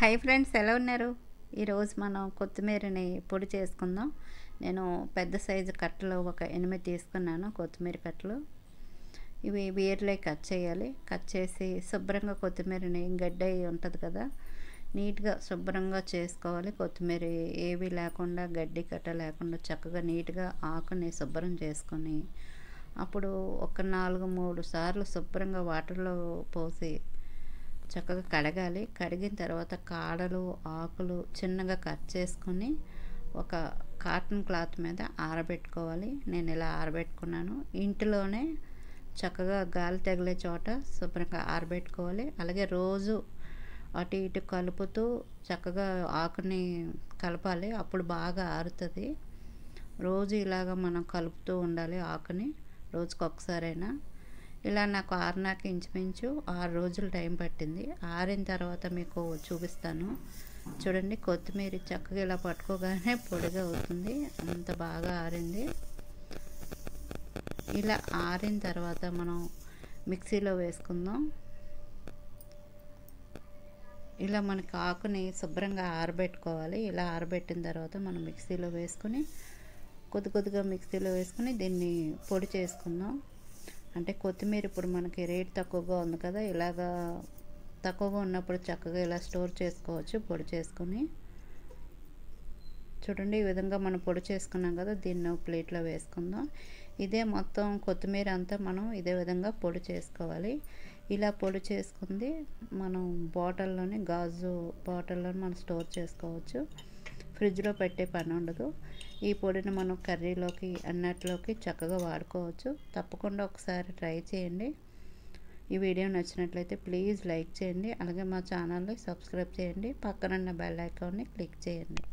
Hi friends, ఎలా ఉన్నారు? ఈరోజు మనం కొత్తిమీరని పొడి చేసుకుందాం. నేను పెద్ద సైజు కట్టలు ఒక 8 తీసుకున్నాను. కొత్తిమీర కట్టలు ఇవి వేర్లే కట్ చేయాలి. కట్ చేసి శుభ్రంగా కొత్తిమీరని గడ్డ ఉంటుంది కదా, నీట్గా శుభ్రంగా చేసుకోవాలి. కొత్తిమీర ఏవి లేకుండా, గడ్డి కట్ట లేకుండా చక్కగా నీట్గా ఆకుని శుభ్రం చేసుకొని అప్పుడు ఒక 4-3 సార్లు శుభ్రంగా వాటర్లో పోసి చక్కగా కడగాలి. కడిగిన తర్వాత కాడలు, ఆకులు చిన్నగా కట్ చేసుకొని ఒక కాటన్ క్లాత్ మీద ఆరబెట్టుకోవాలి. నేను ఇలా ఆరబెట్టుకున్నాను. ఇంటిలోనే చక్కగా గాలి తగిలే చోట శుభ్రంగా ఆరబెట్టుకోవాలి. అలాగే రోజు అటు ఇటు కలుపుతూ చక్కగా ఆకుని కలపాలి. అప్పుడు బాగా ఆరుతుంది. రోజు ఇలాగ మనం కలుపుతూ ఉండాలి ఆకుని, రోజుకి ఒకసారైనా. ఇలా నాకు ఆరినాక ఇంచుమించు 6 రోజులు టైం పట్టింది. ఆరిన తర్వాత మీకు చూపిస్తాను. చూడండి, కొత్తిమీర చక్కగా ఇలా పట్టుకోగానే పొడిగా అవుతుంది. అంత బాగా ఆరింది. ఇలా ఆరిన తర్వాత మనం మిక్సీలో వేసుకుందాం. ఇలా మనకి ఆకుని శుభ్రంగా ఆరబెట్టుకోవాలి. ఇలా ఆరబెట్టిన తర్వాత మనం మిక్సీలో వేసుకొని కొద్దిగా మిక్సీలో వేసుకొని దీన్ని పొడి చేసుకుందాం. అంటే కొత్తిమీర ఇప్పుడు మనకి రేట్ తక్కువగా ఉంది కదా, ఇలాగా తక్కువగా ఉన్నప్పుడు చక్కగా ఇలా స్టోర్ చేసుకోవచ్చు పొడి చేసుకొని. చూడండి, ఈ విధంగా మనం పొడి చేసుకున్నాం కదా, దీన్ని ప్లేట్లో వేసుకుందాం. ఇదే మొత్తం కొత్తిమీర అంతా మనం ఇదే విధంగా పొడి చేసుకోవాలి. ఇలా పొడి చేసుకుంది మనం బాటిల్లోనే, గాజు బాటిల్లో మనం స్టోర్ చేసుకోవచ్చు. ఫ్రిడ్జ్లో పెట్టే పని ఉండదు. ఈ పొడిని మనం కర్రీలోకి, అన్నట్లోకి చక్కగా వాడుకోవచ్చు. తప్పకుండా ఒకసారి ట్రై చేయండి. ఈ వీడియో నచ్చినట్లయితే ప్లీజ్ లైక్ చేయండి. అలాగే మా ఛానల్ని సబ్స్క్రైబ్ చేయండి. పక్కనున్న బెల్ ఐకాన్ని క్లిక్ చేయండి.